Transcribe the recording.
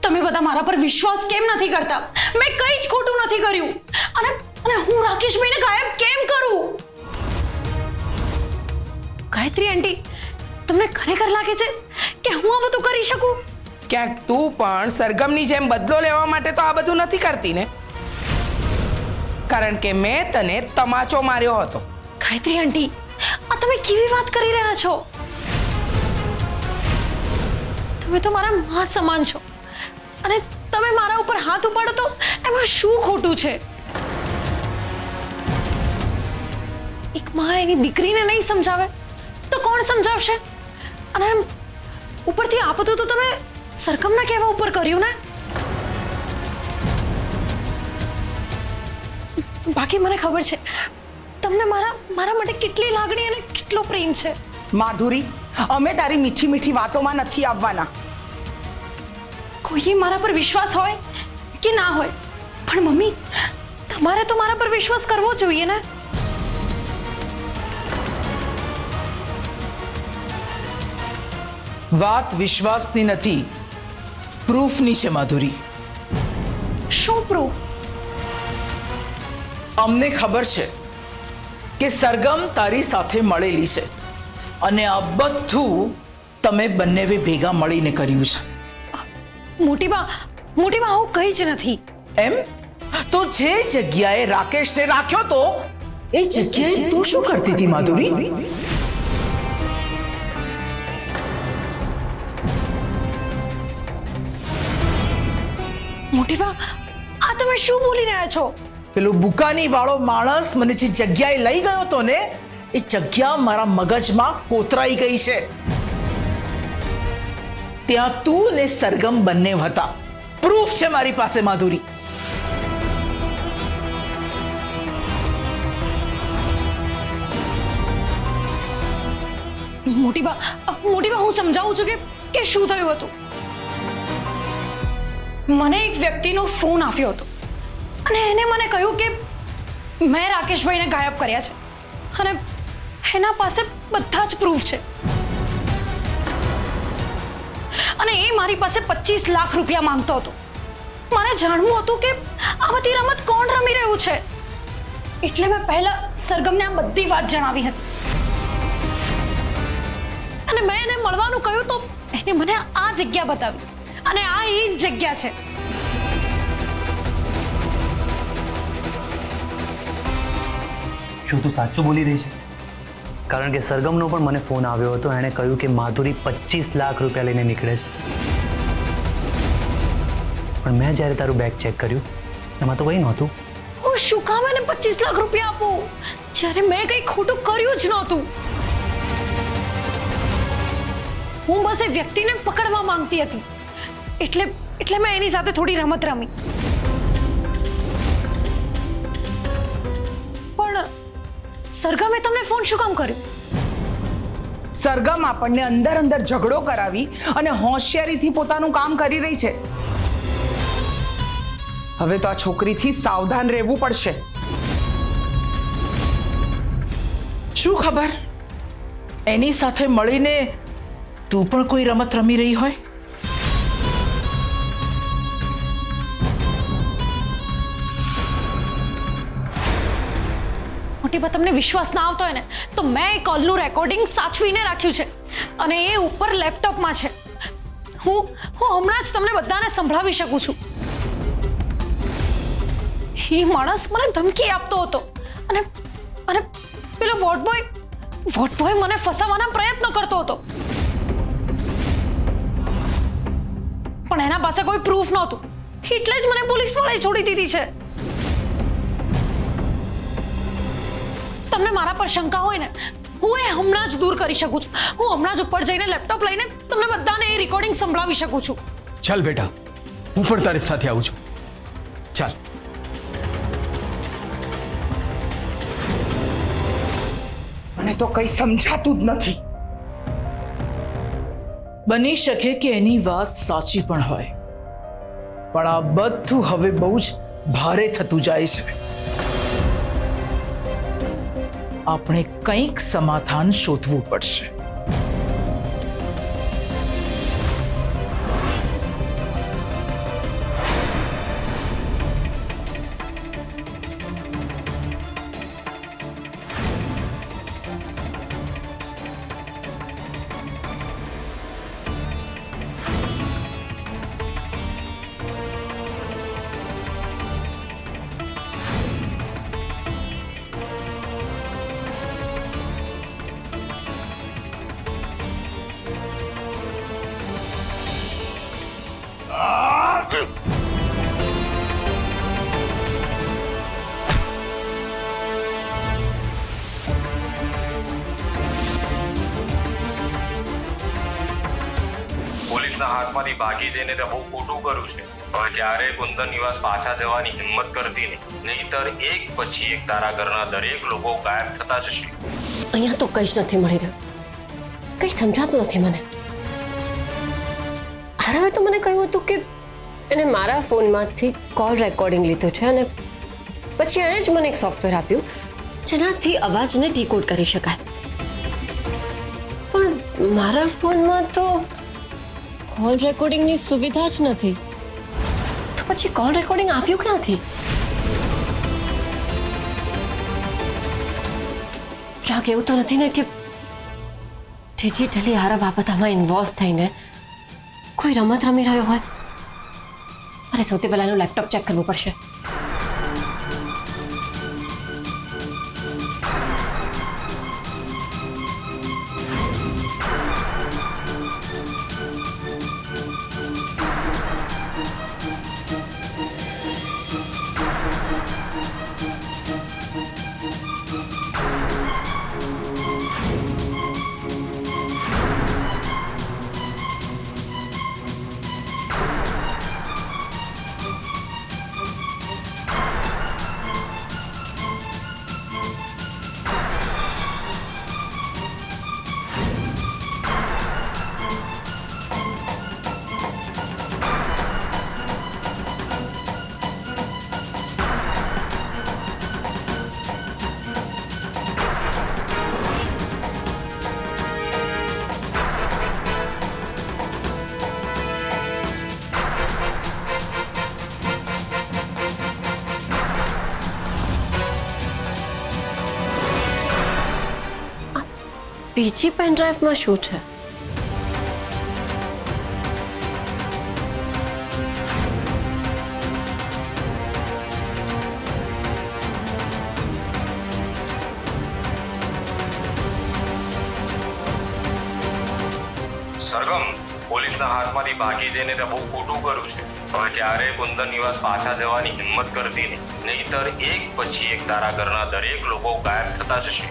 તમે બધા મારા પર વિશ્વાસ કેમ નથી કરતા? મેં કંઈ જ ખોટું નથી કર્યું અને હું રાકેશભાઈને ગાયબ કેમ કરું? ગાયત્રી આંટી, તમને ખરેખર લાગે છે કે હું આ બધું કરી શકું? ક્યાંક તું પણ સરગમની જેમ બદલો લેવા માટે તો આ બધું નથી કરતી ને? કારણ કે મેં તને તમાચો માર્યો હતો. ગાયત્રી આંટી, આ તમે કેવી વાત કરી રહ્યા છો? તમે તો મારા માં સમાન છો અને તમે મારા ઉપર હાથ ઉપાડો તો એમાં શું ખોટું છે? એક માં એની દીકરીને નહીં સમજાવે તો કોણ સમજાવશે? અને ઉપરથી આ બધું તો તમે સરગમના કહેવા ઉપર કર્યું ને? બાકી મને ખબર છે તમને મારા માટે કેટલી લાગણી અને કેટલો પ્રેમ છે. માધુરી, અમે તારી મીઠી મીઠી વાતોમાં નથી આવવાના. કોઈ મારા પર વિશ્વાસ હોય કે ના હોય, પણ મમ્મી તમારે તો મારા પર વિશ્વાસ કરવો જોઈએ ને. વાત વિશ્વાસની નથી, પ્રૂફની છે માધુરી. શું પ્રૂફ? અમને ખબર છે કે સરગમ તારી સાથે મળેલી છે અને આ બધું તમે બંનેવે ભેગા મળીને કર્યું છે. મોટી બા આવું કંઈ જ નથી. એમ તો જે જગ્યાએ રાકેશને રાખ્યો તો એ જગ્યાએ તું શું કરતી હતી માધુરી? મોટી બા, આ તમે શું બોલી રહ્યા છો? પેલો બુકાની વાળો માણસ મને જે જગ્યાએ લઈ ગયો હતો ને, એ જગ્યા મારા મગજમાં કોતરાઈ ગઈ છે. ત્યાં તું ને સરગમ બંને હતા. પ્રૂફ છે મારી પાસે માધુરી. મોટી બા હું સમજાવું છું કે શું થયું હતું. મને એક વ્યક્તિનો ફોન આવ્યો હતો અને એને મને કહ્યું કે મેં રાકેશભાઈને ગાયબ કર્યા છે અને એના પાસે બધા જ પ્રૂફ છે અને એ મારી પાસે 25 લાખ રૂપિયા માંગતો હતો. મારે જાણવું હતું કે આ બધી રમત કોણ રમી રહ્યું છે, એટલે મેં પહેલા સરગમને આ બધી વાત જણાવી હતી અને મેં એને મળવાનું કહ્યું તો એને મને આ જગ્યા બતાવી અને આ એ જ જગ્યા છે. શું તું સાચું બોલી રહી છે? કારણ કે સરગમનો પણ મને ફોન આવ્યો હતો. એણે કહ્યું કે માધુરી 25 લાખ રૂપિયા લઈને નીકળે છે, પણ મેં જ્યારે તારું બેગ ચેક કર્યું એમાં તો કંઈ નહોતું. હું શું કામ એને 25 લાખ રૂપિયા આપું જ્યારે મેં કંઈ ખોટું કર્યું જ નહોતું? હું બસ એ વ્યક્તિને પકડવા માંગતી હતી એટલે મેં એની સાથે થોડી રમત રમી. પણ સરગમે તમને ફોન શું કામ કર્યો? સરગમ આપણને અંદર અંદર ઝઘડો કરાવી અને હોશિયારીથી પોતાનું કામ કરી રહી છે. હવે તો આ છોકરીથી સાવધાન રહેવું પડશે. શું ખબર એની સાથે મળીને તું પણ કોઈ રમત રમી રહી હોય? મોટી બા, તમને વિશ્વાસ ના આવતો હોય ને તો મેં એ કોલનું રેકોર્ડિંગ સાચવીને રાખ્યું છે અને એ ઉપર લેપટોપમાં છે. હું હમણાં જ તમને બધાને સંભળાવી શકું છું. એ માણસ મને ધમકી આપતો હતો અને પેલો વોટ બોય મને ફસાવવાના પ્રયત્ન કરતો હતો, પણ એના પાસે કોઈ પ્રૂફ નહોતું એટલે જ મને પોલીસ વાળાએ છોડી દીધી છે. તમને મારા પર શંકા હોય ને હું એ હમણાં જ દૂર કરી શકું છું. હું હમણાં જ ઉપર જઈને લેપટોપ લઈને તમને બધાને એ રેકોર્ડિંગ સંભળાવી શકું છું. ચાલ બેટા, હું પણ તારી સાથે આવું છું. ચાલ. મને તો કંઈ સમજાતું જ નથી. બની શકે કે એની વાત સાચી પણ હોય, પણ આ બધું હવે બહુ જ ભારે થતું જાય છે. આપણે કંઈક સમાધાન શોધવું પડશે. પોલીસના હાથમાંથી ભાગી જઈને તે બહુ ખોટું કર્યું છે. હવે ક્યારેય કુંદન નિવાસ પાછા જવાની હિંમત કરતી નહીં, નહીતર એક પછી એક તારા ઘરના દરેક લોકો ગાયબ થતા જશે. અહીંયા તો કંઈ જ નથી મળી રહ્યું, કંઈ સમજાતું નથી મને. આરવે તો મને કહ્યું હતું કે એને મારા ફોનમાંથી કોલ રેકોર્ડિંગ લીધો છે અને પછી એણે જ મને એક સોફ્ટવેર આપ્યું જેનાથી અવાજને ડીકોડ કરી શકાય. પણ મારા ફોનમાં તો કોલ રેકોર્ડિંગની સુવિધા જ નથી. તો પછી કોલ રેકોર્ડિંગ આવ્યું ક્યાંથી? ક્યાંક એવું તો નથી ને કે ડિજિટલી આરવ આ બધામાં ઇન્વોલ્વ થઈને કોઈ રમત રમી રહ્યો હોય? અરે સૌથી પહેલા એનું લેપટોપ ચેક કરવું પડશે. બીજી પેન ડ્રાઈવમાં શું છે? સરગમ, પોલીસના હાથમાંથી ભાગી જઈને તે બહુ ખોટું કર્યું છે. હવે ક્યારેય કુંદન નિવાસ પાછા જવાની હિંમત કરતી નહીં, નહીતર એક પછી એક તારા ઘરના દરેક લોકો ગાયબ થતા જશે.